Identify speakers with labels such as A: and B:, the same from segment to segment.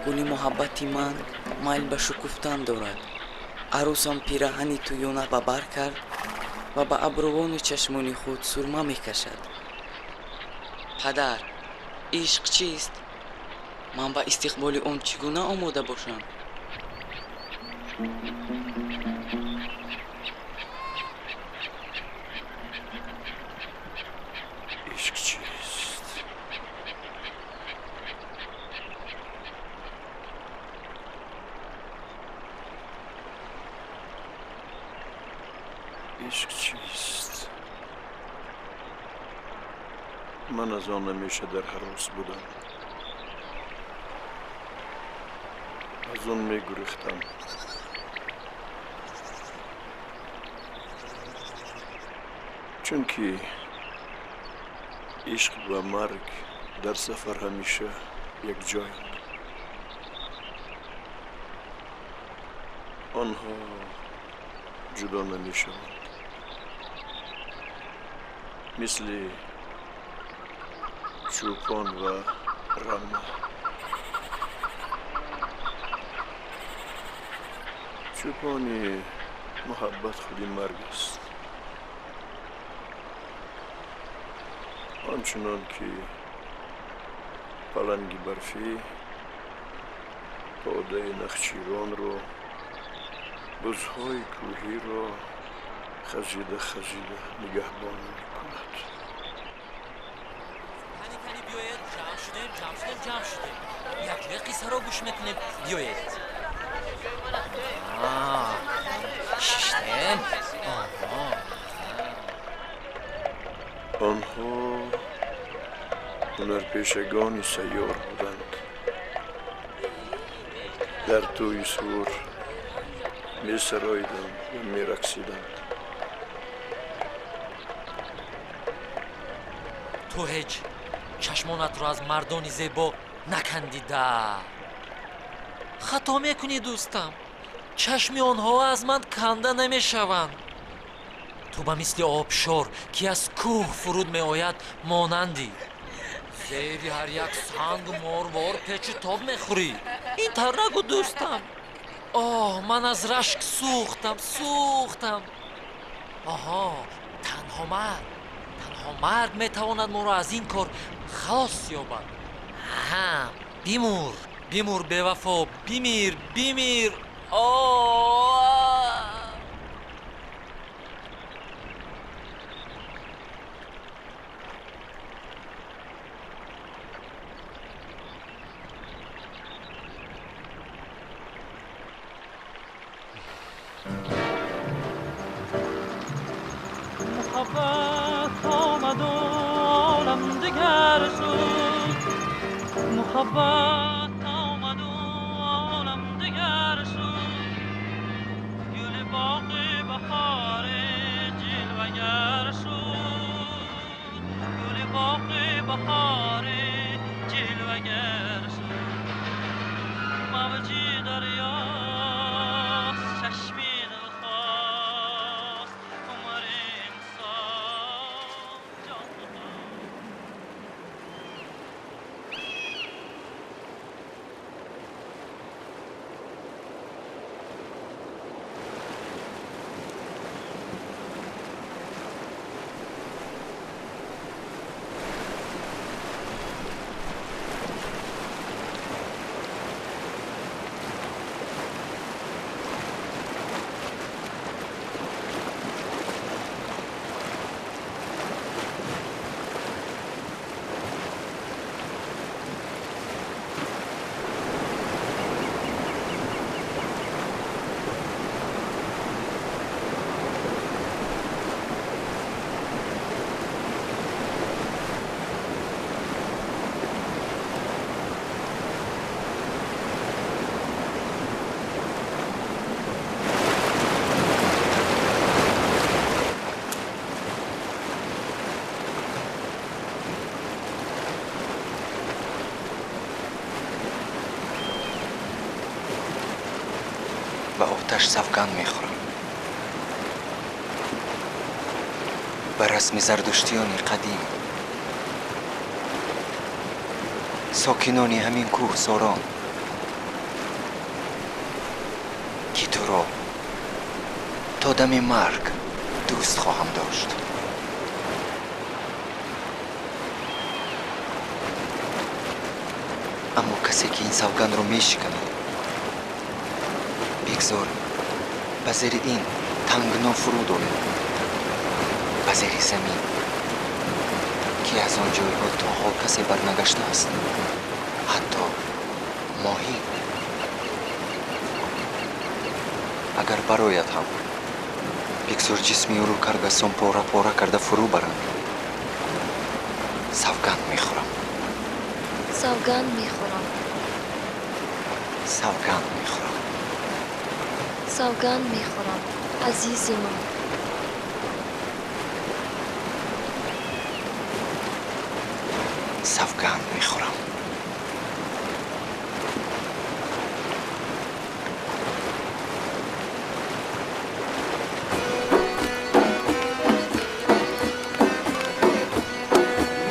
A: گلی محبتی من مایل به شکفتن دارد. عروسم پیراهنی تویونه به بر کرد و به ابروان چشمانی خود سرمه می کشد. پدر، عشق چیست؟ من به استقبال آن چگونه آماده باشم؟
B: عشق چیست؟ عشق چیست؟ من از آن همیشه در هراس بودم. از اون می گریختم. چون که عشق و مرگ در سفر همیشه یک جایند. آنها جدا نمی شوند. مثل چوپان و رمه. چوپانی محبت خودی مرگ است. آنچنان که پلنگ برفی پاده نخچیران رو، بزهای کوهی را خزیده خزیده نگهبانی میکند.
C: تنی بیاید، جمع شدیم. یک جای قصه را گوش میکنیم. بیاید. ششتیم.
B: آنها هنرپیشگان سیار بودند. در توی سور می سرایدند و می رقصیدند.
C: تو هیچ چشمانت را از مردانی زیبا نکندیده. خطا میکنی دوستم. چشم آنها از من کنده نمیشوند. تو به مثل آبشار که از کوه فرود می آید مانندی. زیر هر یک سنگ ماروار پیچ و تاب میخوری. این طور نگو دوستم. من از رشک سوختم. تنها مرد میتواند ما را از این کار خلاص یابد. بیمور بیوفا، بیمیر. محبت آمد و عالم دگر شد، محبت آمد و عالم دگر شد، گل باغ بهار جلوگر شد، گل باغ بهار جلوگر شد. موجی دریاست چشمی دلخواست، عمر انسان جان بخواست.
D: و آتش سوگند میخورم به رسم زردشتیان قدیم، ساکنان همین کوه ساران، که تو را تا دم مرگ دوست خواهم داشت. اما کسی که این سوگند رو میشکنه بگذار به زیر این تنگنا فرود آید، به زیر زمین که از آن جایها تا حال کسی برنگشته است، حتی ماهی. اگر برایت هم بگذار جسمی او رو کرگسان پاره پاره کرده فرو برند. سوگند میخورم.
E: سوگند میخورم.
D: سوگند میخورم.
E: سوگند میخورم عزیزی من.
D: سوگند میخورم.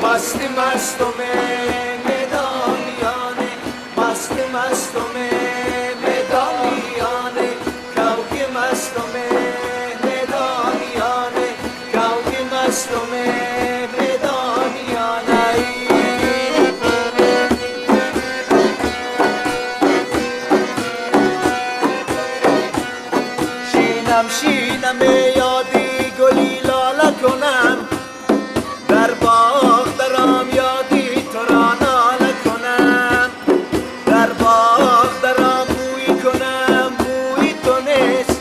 F: مست مستم مدامیانه، مست مستم مدامیانه، کوک مستم مدامیانه، کوک مستم مدامیانه. شینم شینم یادی گلی لاله کنم، در باغ درام یادی تو را ناله کنم، در باغ درام بوی کنم بوی تو نیست،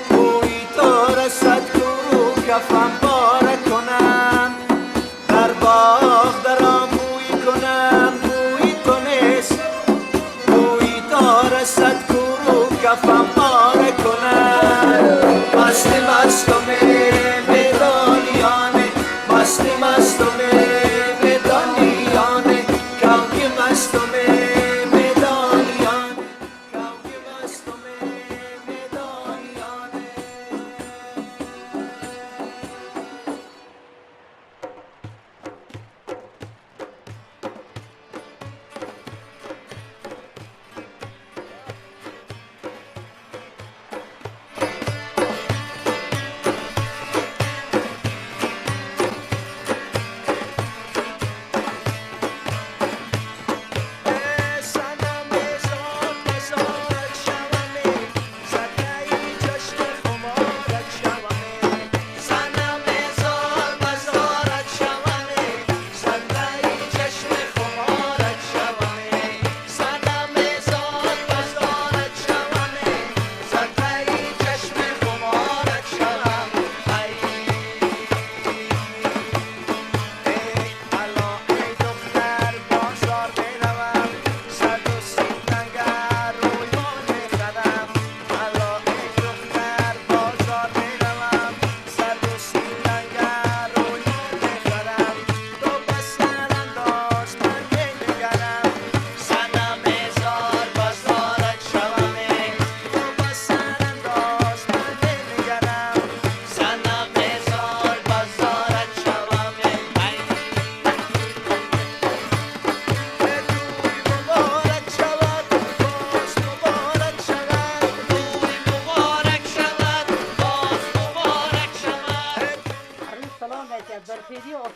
F: بوی تو رسد رو کفم باره کنم، در باغ درام بوی کنم بوی تو نیست، بوی تو رسد رو کفم باره کنم. مست مستم مدانیانه، مست مستم مدانیانه، کوک مستم مدانیانه، کوک مستم مدانیانه.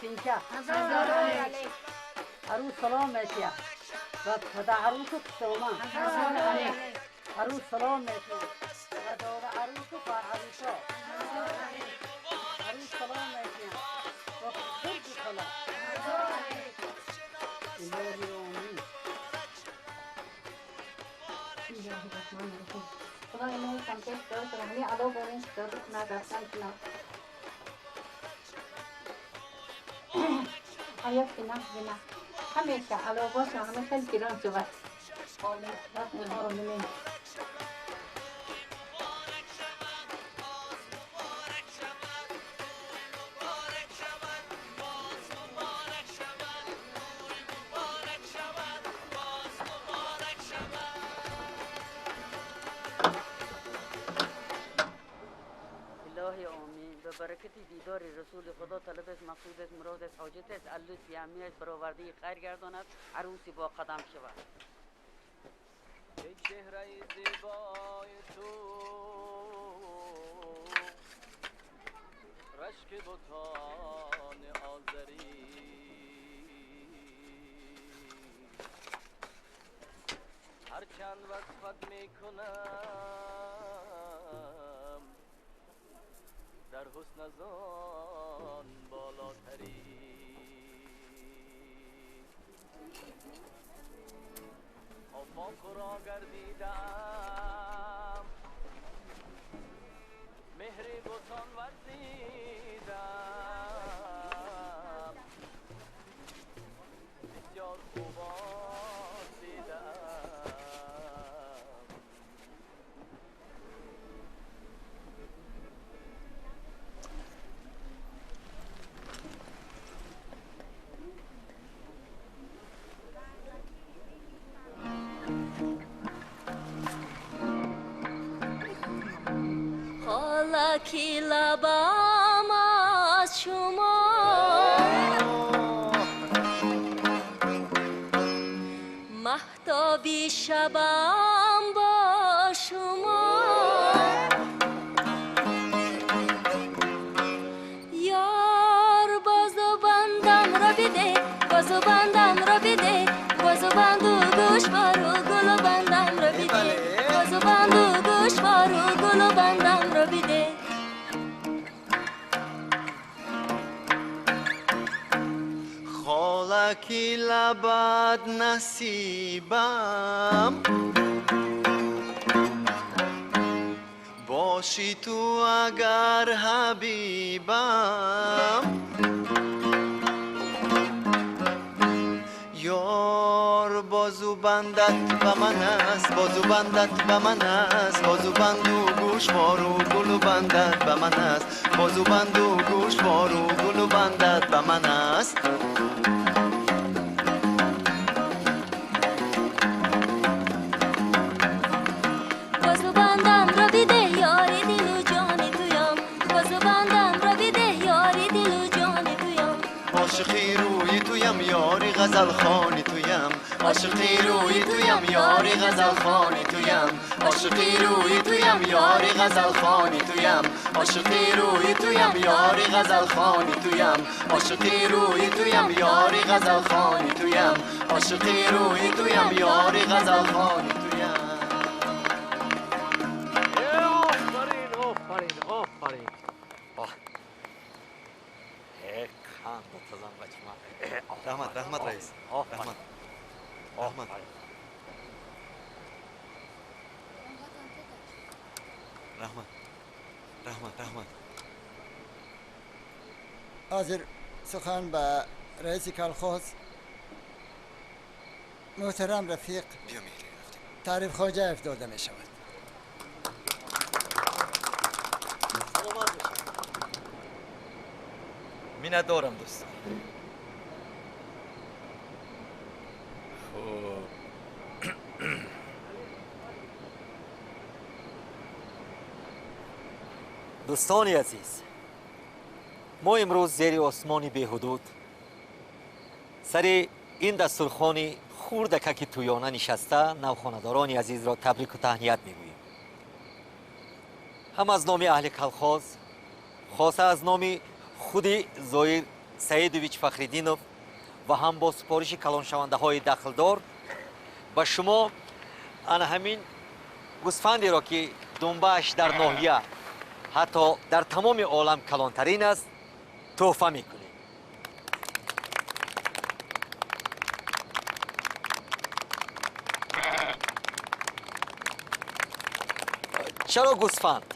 G: اینجا عروس سلام میتیا و پدر عروس شما عروس سلام میتیا و دور عروس و پر عروسا عروس سلام میتیا و خود سلام الهی آمین.
H: خدا اینو سمتش داد رحمی علا برنش داد نگفتن کنا آیا کنا کنا همیشه علا باشه همیشه گران شود آمین
G: الهی آمین. به برکت دیدار رسول خدا طلبش مقصودش مرادش حاجتش اللوت بیامیش برآورده خیر گرداند عروسی با قدم شود.
F: ای چهره زیبای تو رشک بتان آذری هرچند وصفت میکنم در حسن از آن بالاتری آفاق را گردیدم مهر بتان ورزیدم بسیار خوبان دیدم
E: حالکی لبم از شما مهتابی شبم با شما یار بازو بندم را بده بازو بندم را بده بازو بندو گوش بارو گلو بندم را بده بازو بندو گوش بارو گلو بندم را بده
F: خالکی لبد نصیبم باشی تو اگر حبیبم یار بازو بندت به من است بازو بندت به من است بازو بندو گوش بارو گلو بندت به من است بازو بندو گوش بارو گلو بندت به من است
E: بازو بندم را بده یاری دل و جان تویم بازو بندم را بده یاری دل و جان تویم
F: عاشقی روی تویم یاری غزل خوانی تویم عاشقی روی تویم یاری غزل خوانی تویم عاشقی روی تویم یاری غزل خوانی تویم عاشقی روی تویم یاری غزل خوانی تویم عاشقی روی تویم یاری غزل خوانی تویم عاشقی روی تویم یاری غزل خوانی تویم
C: آفرین آفرین کان بتزن بچما
B: رحمت رئیس رحمت
I: حاضر سخن به رئیس کلخوز محترم رفیق تعریف خواجه افتاده می شود.
B: منت دارم دوستان.
C: دوستان عزیز، ما امروز زیر آسمانی به‌حدود سر این دسترخوان خوردکک تویانه نشسته نوخانه‌داران عزیز را تبریک و تهنیت می‌گوییم. هم از نام اهل کلخاز، خاصه از نام خود زایر
J: саидович фахриддинов ва ҳам бо супориши калоншавандаҳои дахлдор ба шумо ана ҳамин гӯсфандеро ки дунбааш дар ноҳия ҳатто дар тамоми олам калонтарин аст тӯҳфа мекунем. чаро гӯсфанд?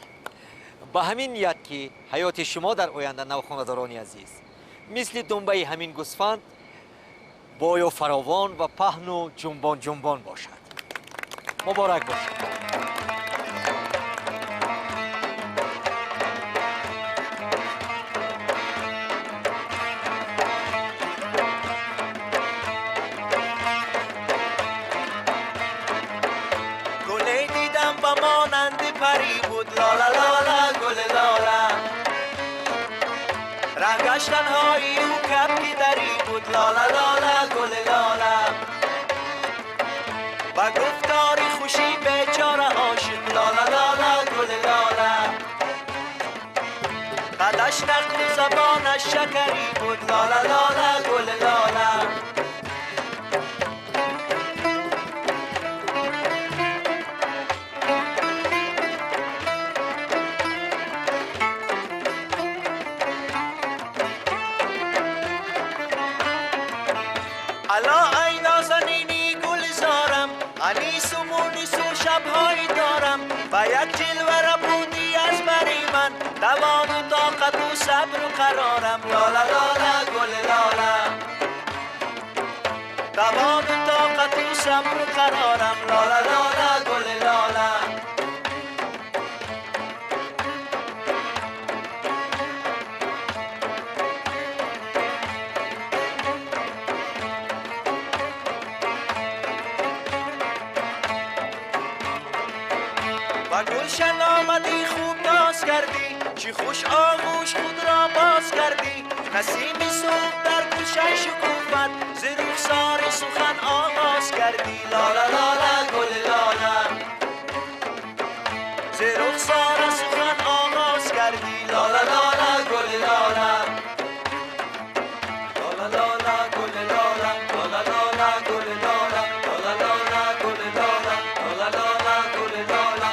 J: ба ҳамин ният ки ҳаёти шумо дар оянда навхонадорони азиз мисли дунбаи ҳамин гӯсфанд бою фаровон ва паҳну ҷунбон бошад. муборак бошад.
F: گلی دیدم و مانند پری بود لالا لالا گل لالا رنگش تنهایی او کپی دری بود لالا لالا گل لالا و گفتاری خوشی بیچاره عاشق لالا لالا گل لالا قدش نقل زبانش شکری بود لالا لالا گل لالا الا ای نازنینی گلزارم انیس و مونیس و شبهایی دارم و یک جلوه بودی از بری من دوام و طاقت و صبر و قرارم لالا لالا گل لالا دوام و طاقت و صبر و قرارم لالا لالا گل لالا و گلشن آمدی خوب ناز کردی چی خوش آغوش خود را باز کردی نسیمی صبح در گلشن شکوفت ز رخسار سخن آغاز کردی لالا لالا گل لالا ز رخسار سخن آغاز کردی لالا لالا گل لالا لالا لالا گل لالا لالا لالا گل لالا لالا لالا گل لالا لالا لالا گل لالا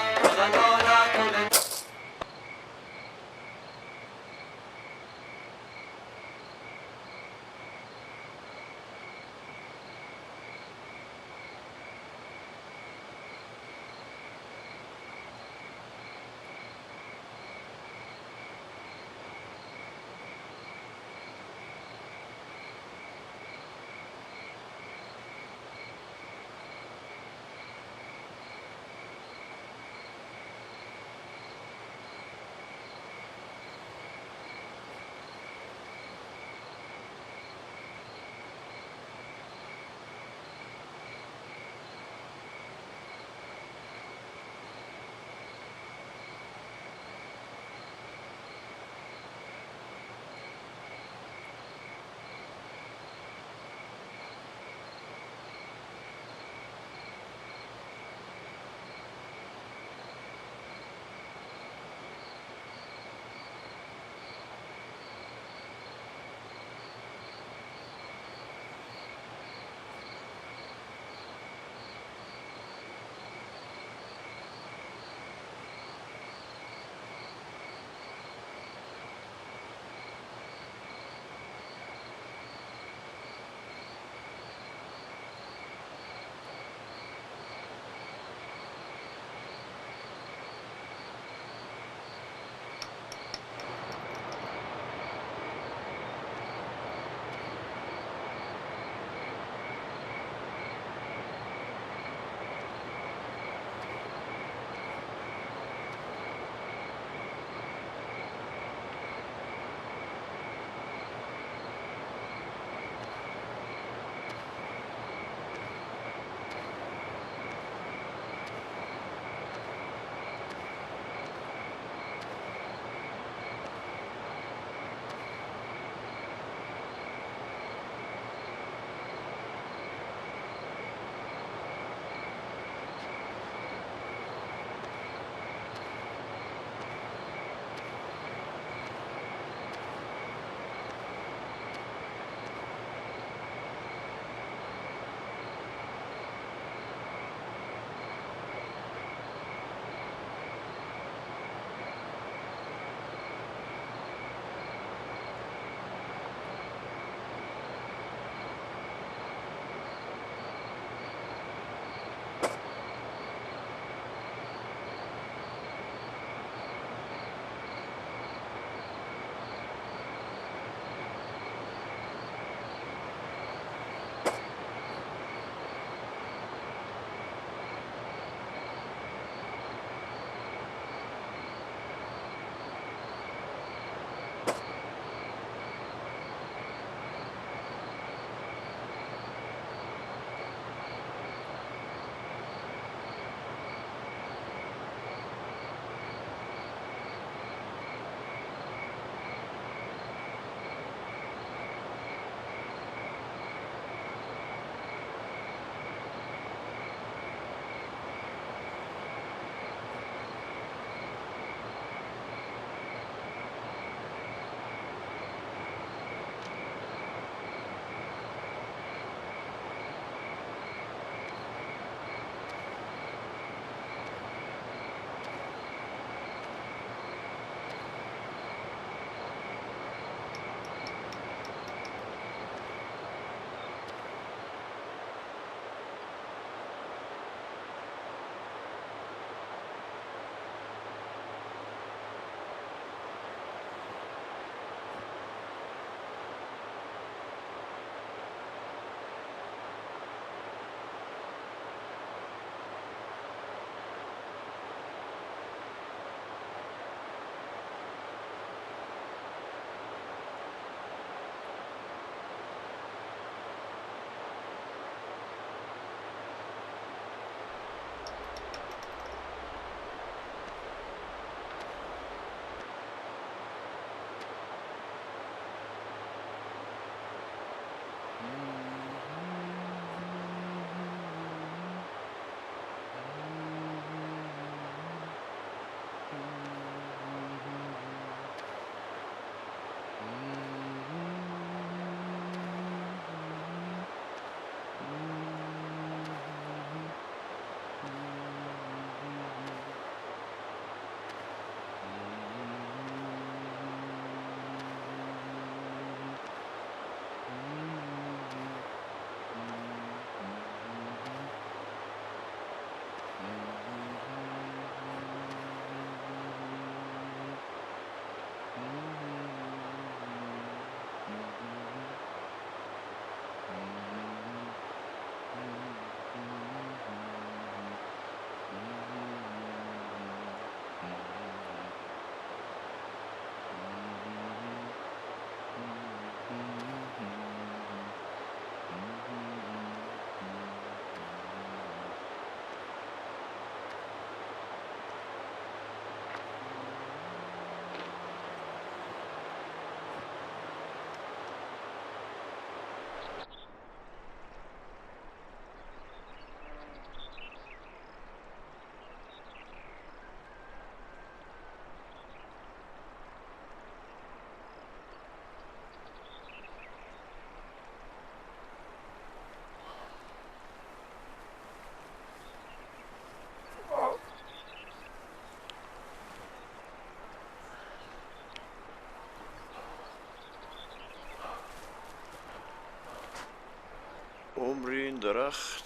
B: درخت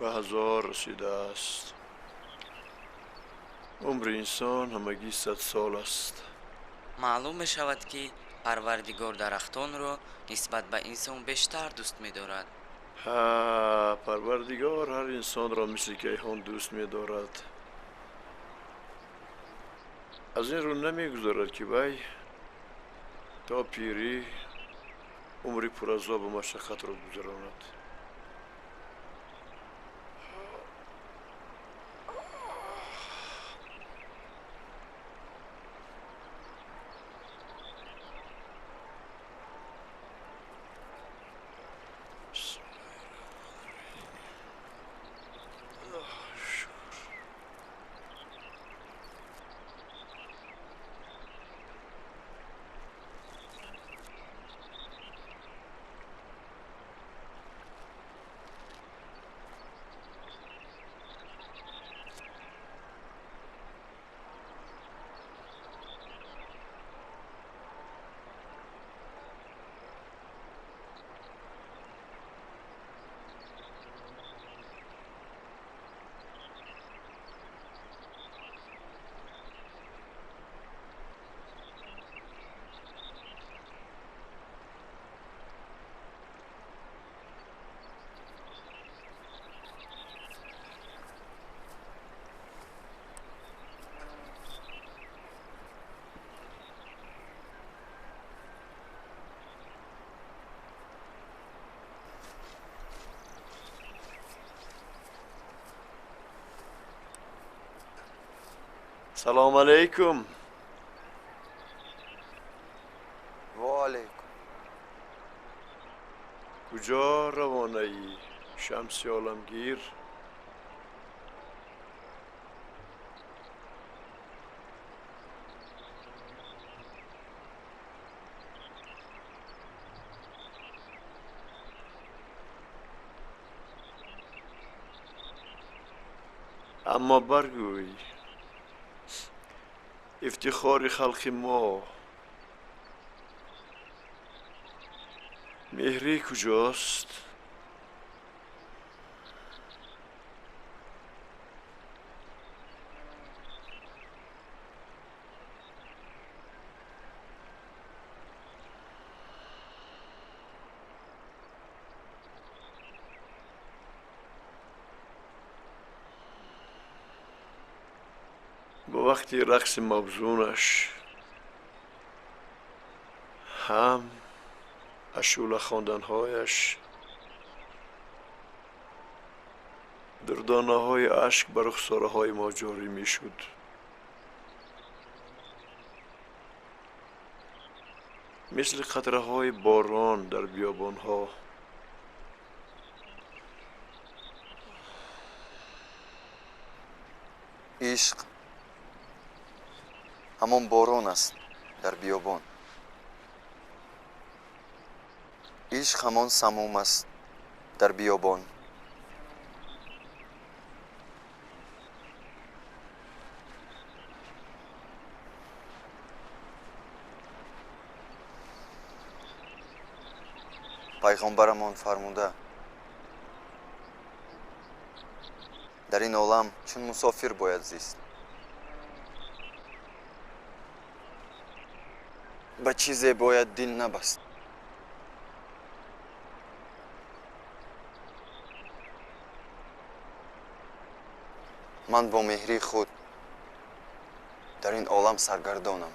B: به 1000 رسیده است. عمر انسان همگی 100 سال است.
A: маълум мешавад ки парвардигор дарахтонро нисбат ба инсон бештар дӯст медорад.
B: ها پروردگار هر انسان را مثل کیهان دوست می دارد. از این رو نمی گذارد که وی تا پیری عمری پر از عذاب و مشقت را گذراند. سلام علیکم.
F: و علیکم.
B: کجا روانه ای شمس عالمگیر؟ اما برگوی افتخار خلق ما مهری کجاست؟ با وقتی رقص مبزونش هم اشوله خواندنهایش دردانه های عشق بر رخساره های ما جاری می شد. مثل قطره های باران در بیابان ها.
F: عشق همان باران است در بیابان. عشق همان سموم است در بیابان. پیغمبرمان فرموده در این عالم چون مسافر باید زیست. به چیزی باید دل نبست. من با مهری خود در این عالم سرگردانم.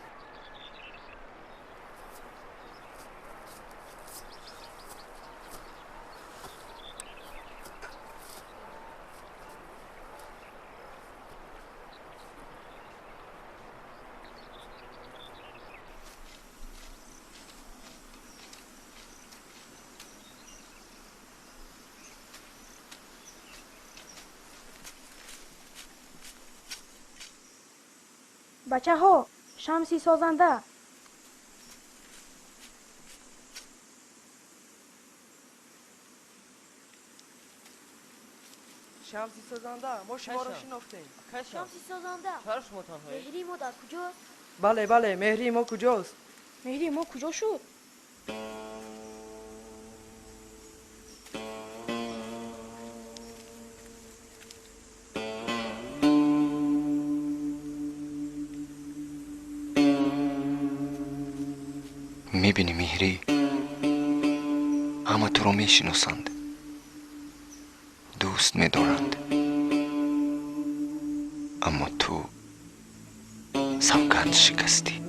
K: بچه ها شمسی سازنده.
L: شمسی سازنده ما شما رو شناختیم.
K: شمسی سازنده.
L: چرا شما تنهایی؟
K: مهری ما در کجاست؟
L: بله مهری ما کجاست؟
K: مهری ما کجا شد؟
D: میبینی مهری، همه تو رو میشناسند، دوست میدارند، اما تو سوگند شکستی.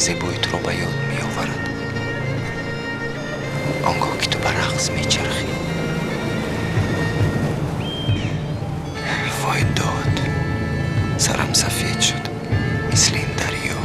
D: زیبای تو رو به یاد می آورد. آنگاه که تو برعکس می چرخی. وای داد، سرم سفید شد مثل این دریا.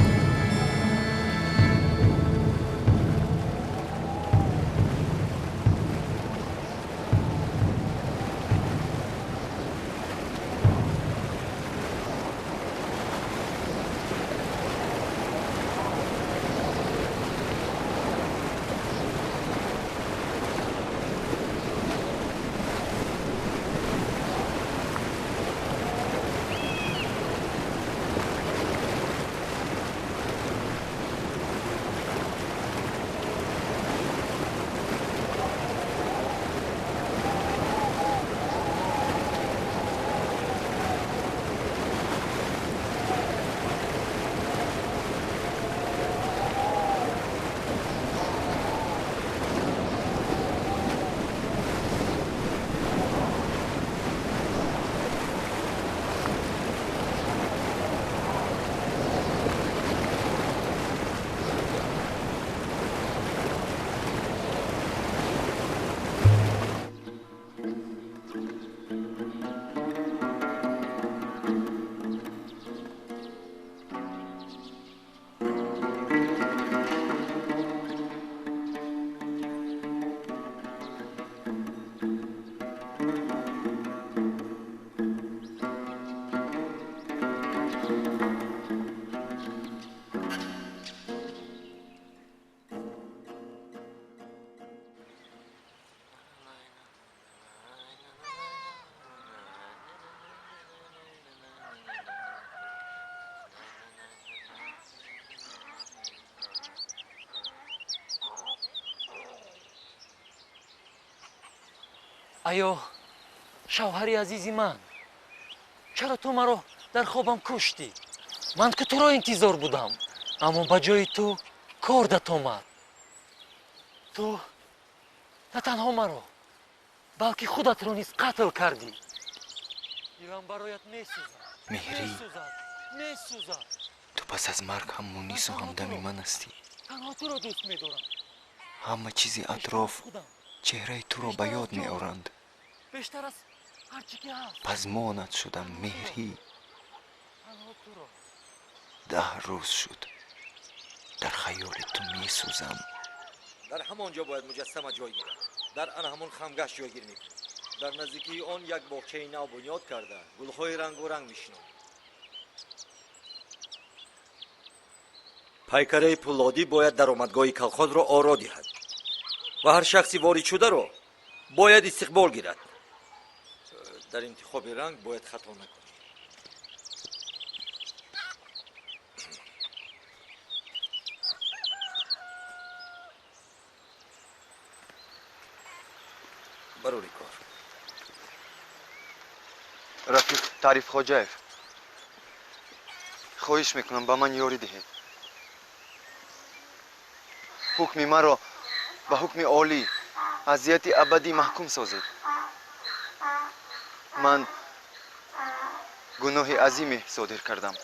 C: айо шавҳари азизи ман, чаро ту маро дар хобам куштӣ? ман ки туро интизор будам, аммо ба ҷои ту кордат омад. ту на танҳо маро, балки худатро низ қатл кардӣ. дилам бароят месӯзад,
D: меҳрӣ,
C: месӯзад.
D: ту пас аз марг ҳам мунису ҳамдами ман ҳастӣ.
C: танҳо туро дӯст медорам.
D: ҳама чизи атроф чеҳраи туро ба ёд меоранд.
C: бештар аз ҳар чӣ ки ҳаст.
D: пазмонат шудам меҳрӣ.
C: танҳо туро.
D: 10 рӯз шуд дар хаёли ту месӯзам.
J: дар ҳамон ҷо бояд муҷассама ҷой гирад. дар ана ҳамон хамгашт ҷойгир мекунем. дар наздикии он як боғчаи нав бунёд карда гулҳои рангу ранг мешинем. пайкараи пуллодӣ бояд даромадгоҳи калхозро оро диҳад ва ҳар шахси воридшударо бояд истиқбол гирад. дар интихоби ранг бояд хато накунем. барори кор.
D: рафиқ Тарифхоҷаев, хоҳиш мекунам ба ман ёрӣ диҳед. ҳукми маро ба ҳукми олӣ азияти абадӣ маҳкум созед. ман гуноҳи азиме содир кардам.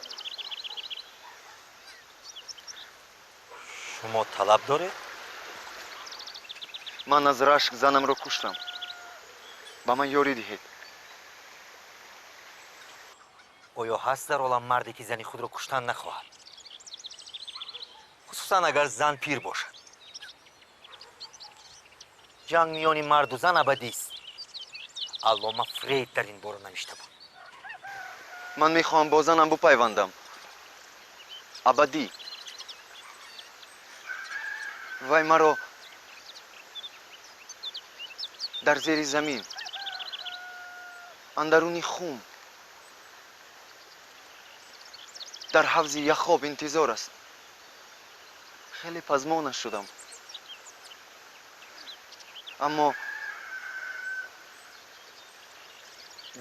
J: шумо талаб доред?
D: ман аз рашк занамро куштам. ба ман ёрӣ диҳед.
J: оё ҳаст дар олам марде ки зани худро куштан нахоҳад? хусусан агар зан пир бошад. ҷанг миёни марду зан абадист. аллома фрейд дар ин бора навишта буд.
D: ман мехоҳам бо занам бупайвандам. абадӣ. вай маро дар зери замин, андаруни хум, дар ҳавзи яхоб интизор аст. хеле пазмонаш шудам. аммо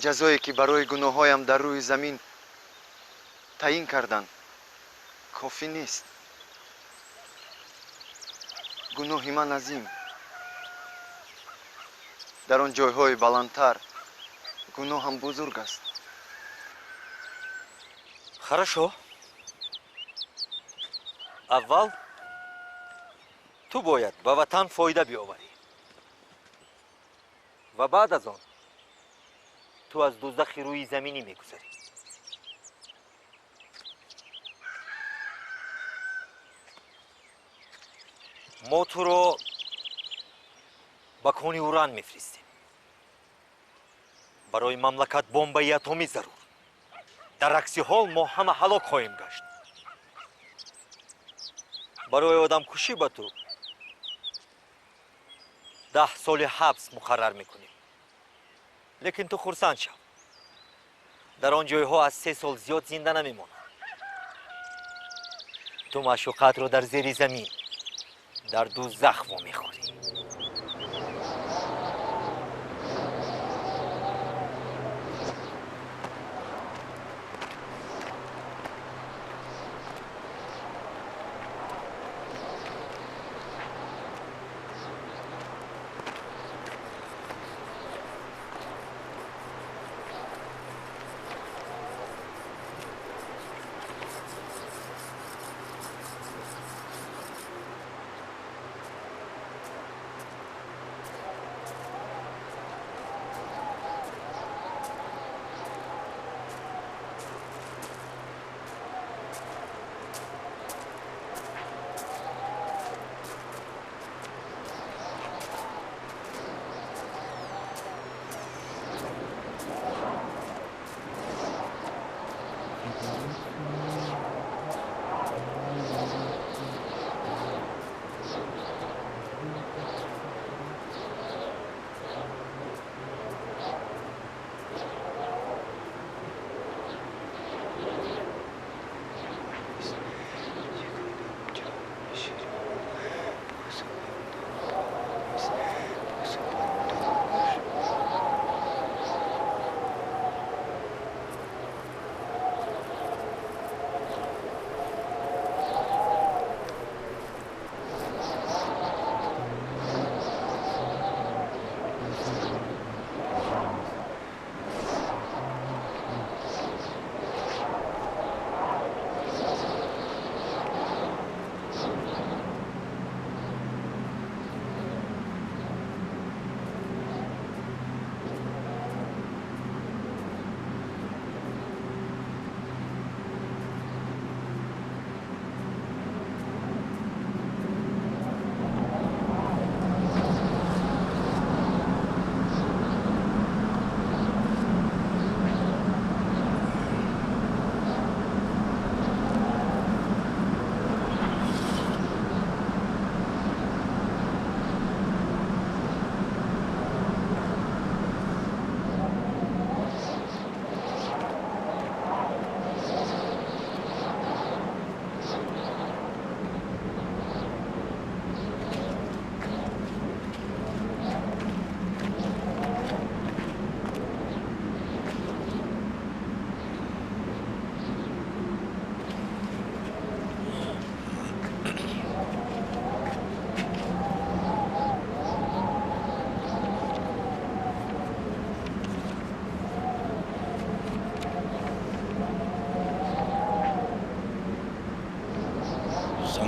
D: ҷазое ки барои гуноҳҳоям дар рӯи замин таъин карданд кофӣ нест. гуноҳи ман азим. дар он ҷойҳои баландтар гуноҳам бузург аст.
J: хорошо. аввал ту бояд ба ватан фоида биоварӣ ва баъд аз он ту аз дӯзахи рӯи заминӣ мегузарӣ. мо туро ба кони уран мефиристем. барои мамлакат бомбаи атомӣ зарур. дар акси ҳол мо ҳама ҳалок хоҳем гашт. барои одамкушӣ ба ту 10 соли ҳабс муқаррар мекунем. лекин ту хурсанд шав. дар он ҷойҳо аз 3 сол зиёд зинда намемонад. ту маъшуқатро дар зери замин дар дӯзах вомехӯрӣ.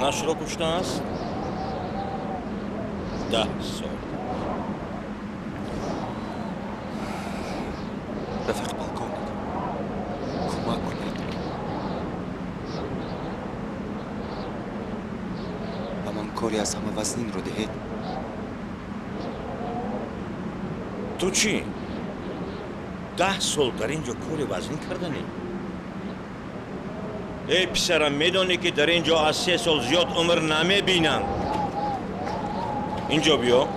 M: زنش را کشته است 10 سال.
D: رفیق بالکن کمک کنید و من کاری از همه وزنین رو دهید.
M: تو چی؟ 10 سال در اینجا کاری وزن کردنی؟ ای پسرم میدانی که در اینجا از 3 سال زیاد عمر نمیبینند. اینجا بیا.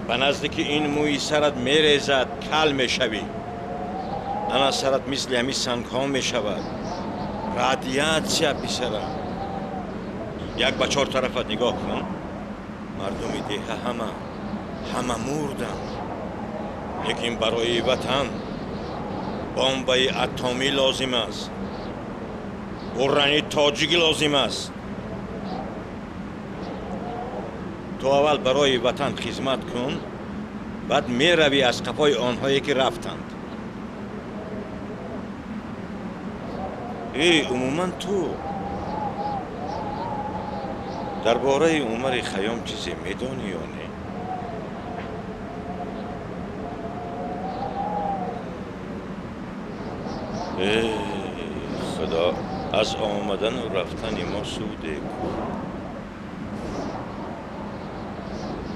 M: به نزدیک این موی سرت میریزد کل میشوی. انا سرت مثل همی سنگ ها میشود. رادیاتسیا پسرم. یک به 4 طرفت نگاه کن. مردم دیه همه مردن. لیکن برای وطن بمبای اتمی لازم است. قرآنی تاجیکی لازم است. تو اول برای وطن خدمت کن، بعد می روی از قفای آنهایی که رفتند. عموما تو درباره عمر خیام چیزی میدانی یا نه؟ ای خدا، از آمدن و رفتن ما سوده کو.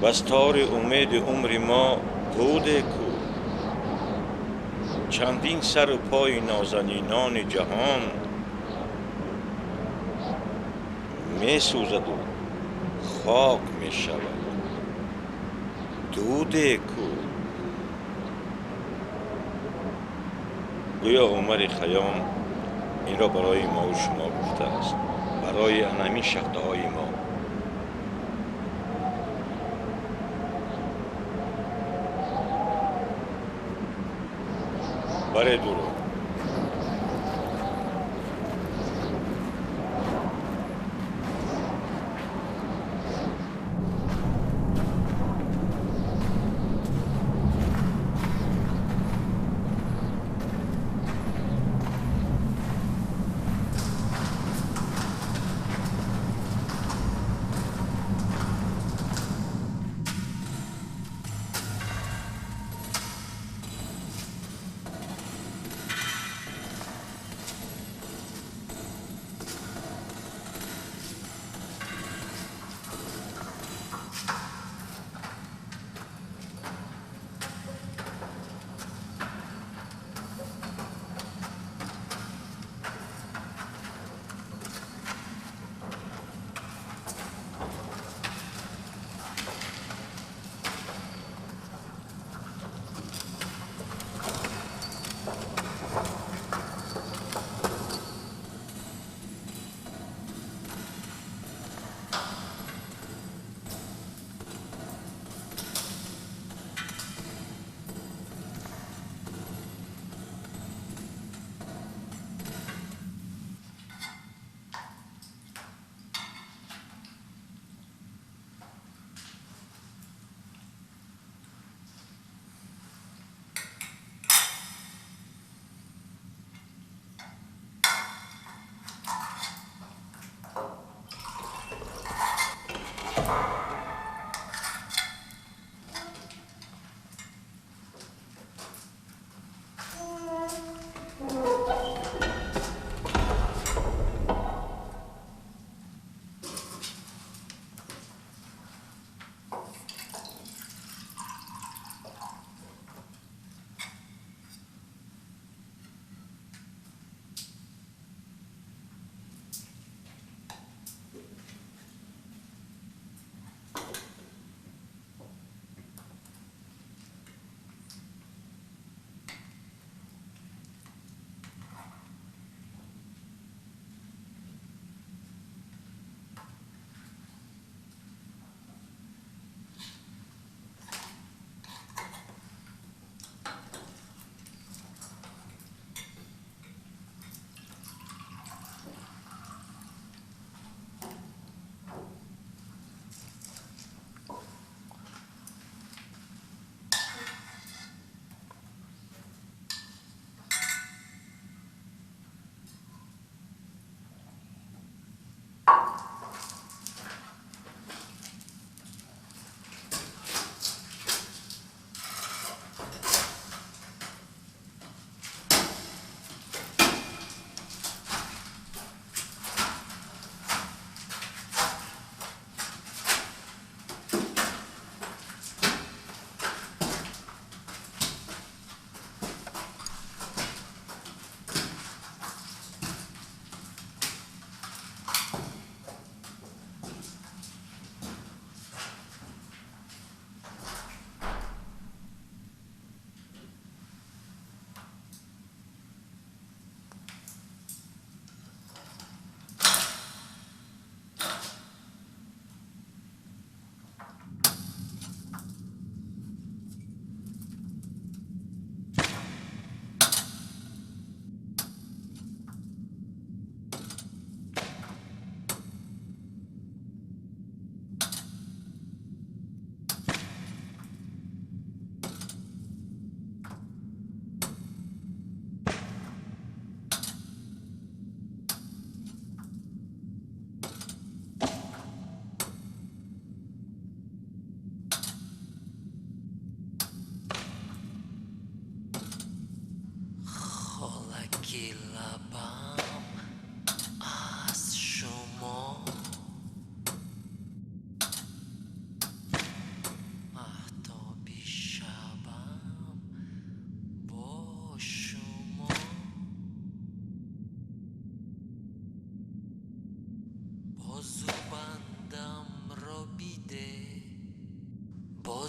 M: بستار امید عمر ما بوده کو. چندین سر و پای نازنینان جهان می سوزد و خاک می شود. دوده کو. گویا عمر خیام این را برای ما و شما گفته است، برای انمی شخته های ما. برای درو.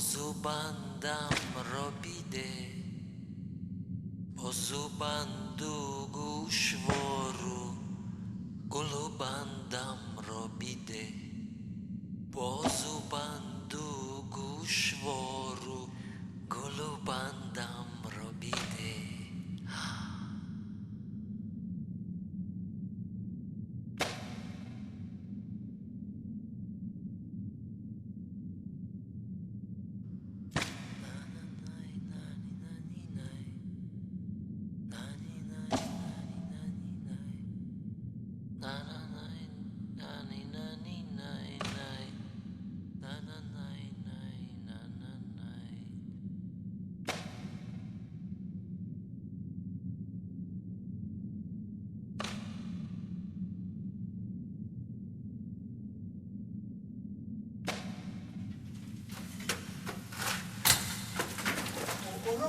C: بازو بندم را بیده بازو بندو گوشوارو گلو بندم را بیده بازو بندو گوشوارو گلو بندم را بیده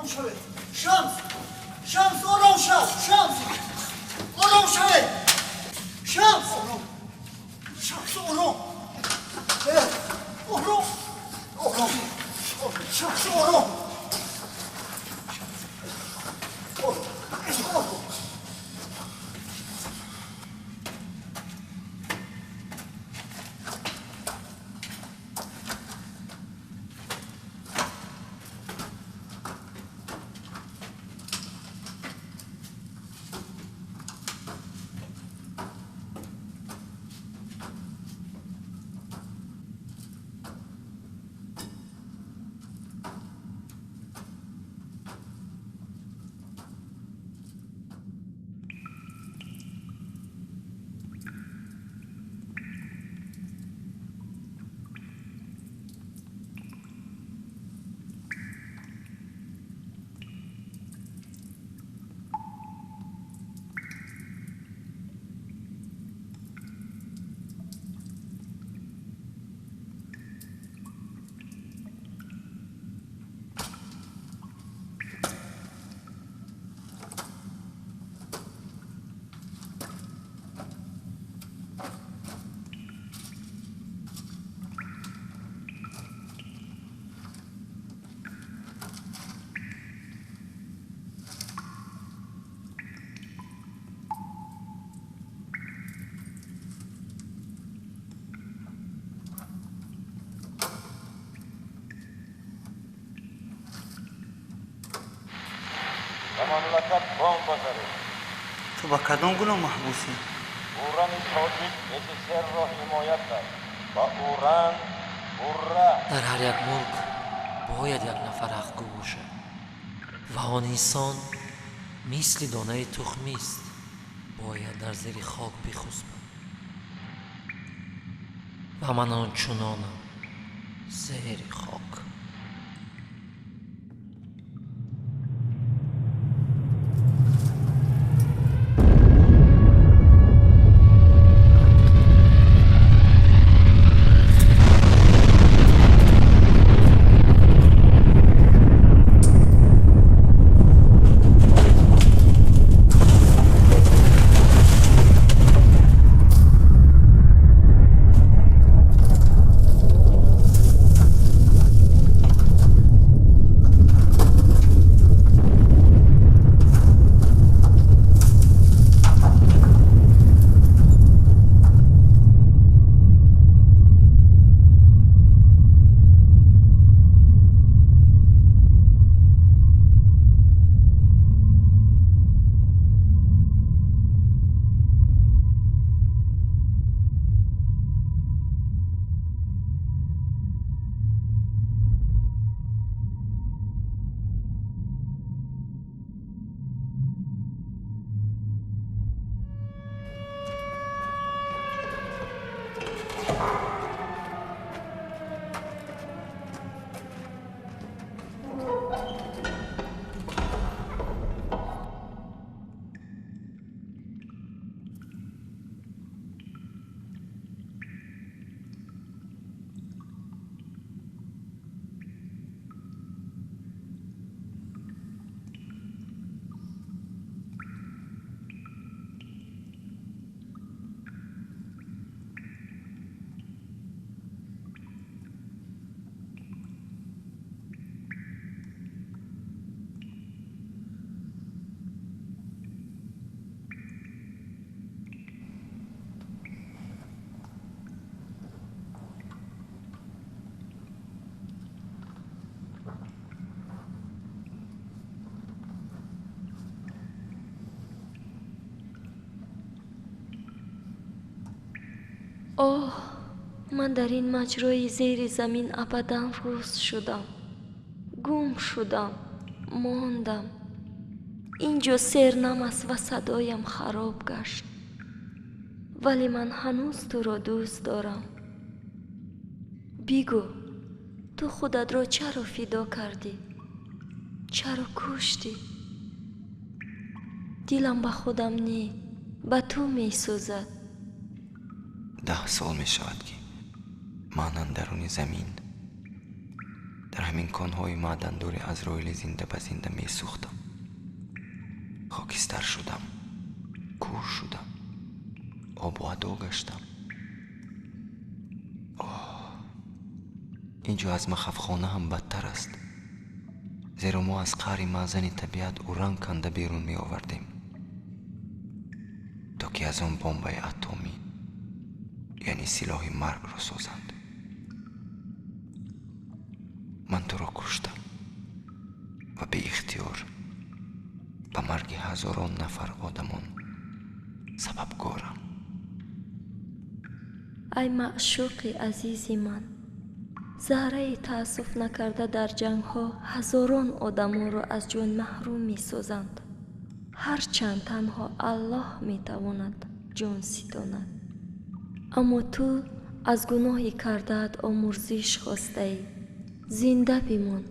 N: آرام شوید شمس شمس آرام شو شمس آرام شوید شمس شمس آرام آرام آرام شمس آرام
M: مملکت بام بذاره
F: تو با کدام گناه محبوسی؟
M: اوران تاجیک سر را حمایت کرد و اوران
C: در هر یک ملک باید یک نفر حقگو باشد و آن انسان مثل دانه تخمی است باید در زیر خاک بخسبد و من آنچنانم زیر خاک
E: اوه، من در این مجرای زیر زمین ابداً روز شدم. گم شدم، ماندم. اینجا سرنم است و صدایم خراب گشت. ولی من هنوز تو را دوست دارم. بیگو، تو خودت را چرا فدا کردی؟ چرا کشتی؟ دلم به خودم نی، به تو می سوزد.
D: 10 سال می شود که من اندرون زمین در همین کانهای معدن دور عزراییل زنده به زنده می سوختم. خاکستر شدم، کور شدم، آب و ادا گشتم. اینجا از مخفخانه هم بدتر است، زیرا ما از قعر معزن طبیعت و رنگ کنده بیرون می آوردیم تا که از آن بمب اتمی یعنی سلاح مرگ را سازند. من تو را کشتم و به اختیار به مرگ هزاران نفر آدمان سببگارم.
E: ای معشوق عزیزی من، ذره تأسف نکرده در جنگ ها هزاران آدمان را از جان محروم می سازند. هرچند تنها الله می تواند جان ستاند. اما تو از گناهی کرده‌ات آمرزش خواسته ای. زنده بمان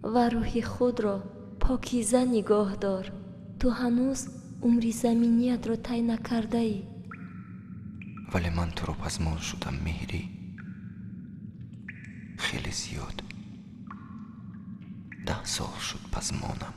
E: و روح خود را پاکیزه نگاه دار. تو هنوز عمر زمینیت را طی نکرده ای.
D: ولی من تو را پزمان شدم مهری، خیلی زیاد. 10 سال شد پزمانم.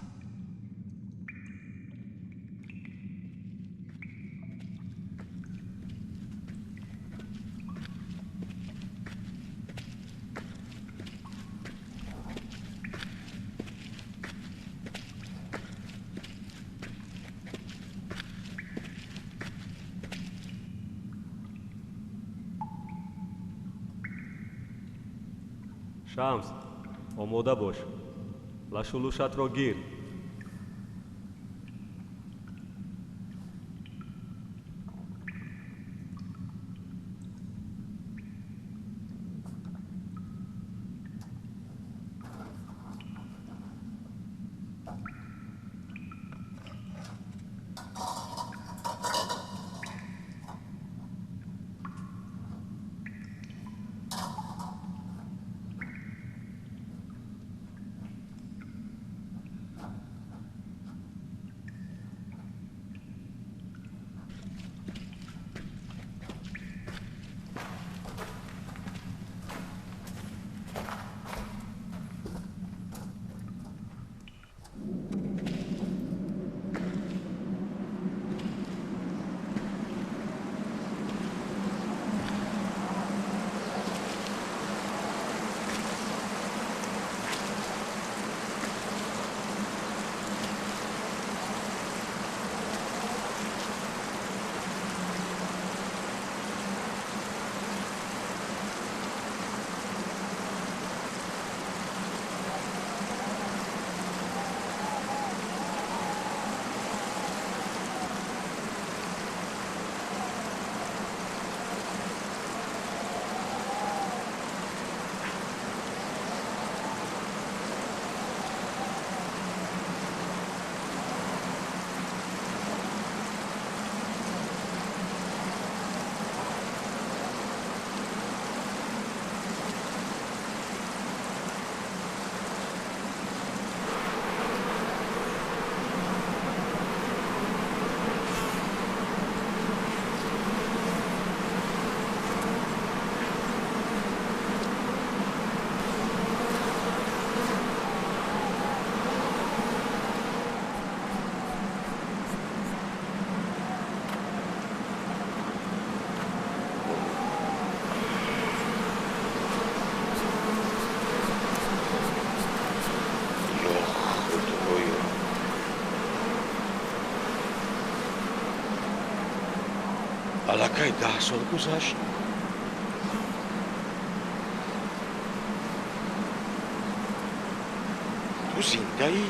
O: شمس، آماده باش. لشولوشت را گیر.
M: الکی 10 سال گذشت. تو زنده ای؟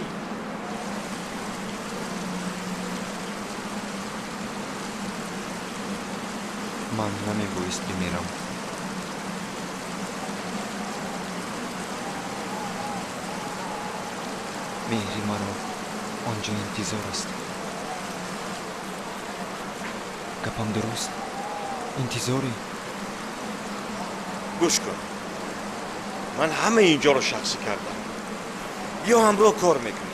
D: من نمیبایست بمیرم. مهری مرا آنجا انتظار است. گپم درست؟ انتظاری؟
M: گوش کن، من همه اینجا رو شخصی کردم. یا همراه کار میکنی.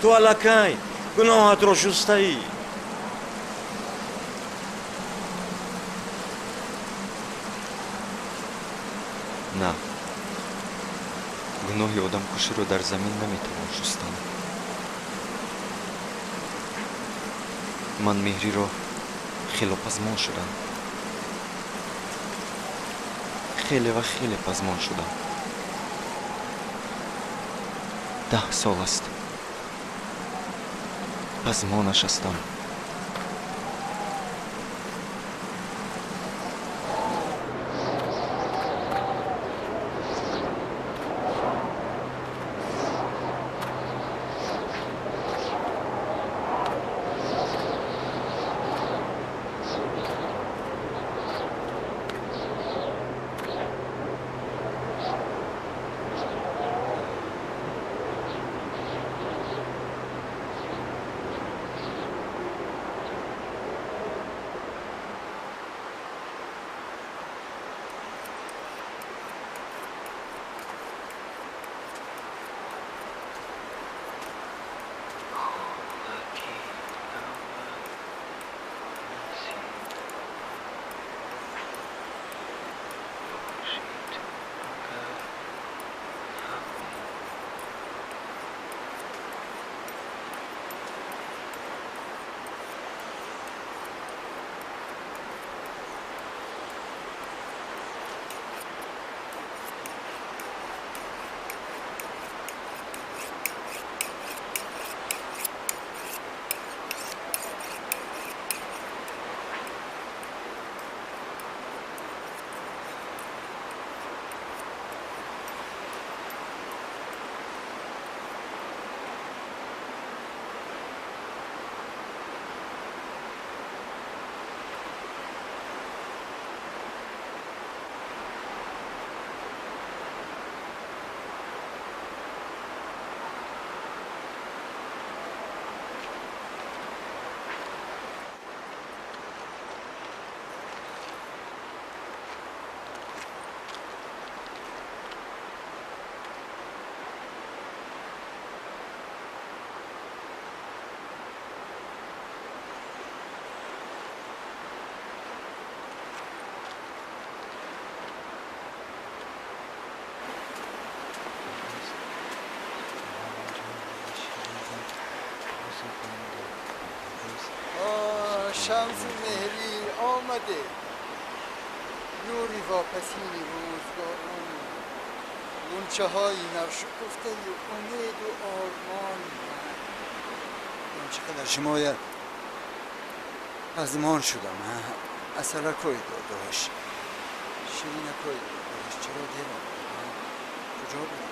M: تو الکی گناهت رو شسته‌ای.
D: نه، گناه آدم کشی رو در زمین نمیتوان شستن. من مهری را خیلی پزمان شدم. خیلی و خیلی پزمان شدم. 10 سال است پزمانش هستم.
I: شمس مهری آمده، نوری واپسین روزگاران، غنچه های ناشکفته امید و آرمان. چقدر شمایت پزمان شدم. اصلا کوی داداش، شیرین کوی داداش، چرا دلم کجا بود؟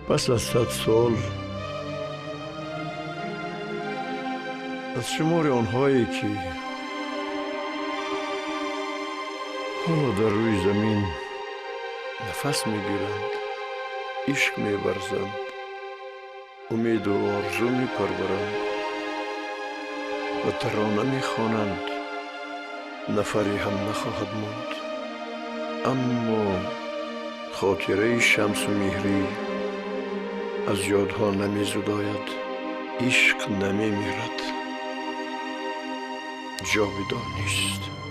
B: پس از 100 سال از شمار آنهایی که حالا در روی زمین نفس میگیرند، عشق میورزند، امید و آرزو میپرورند و ترانه میخوانند، نفری هم نخواهد ماند. اما خاطره شمس و مهری از یادها نمیزداید، عشق نمیمیرد، جاودان است.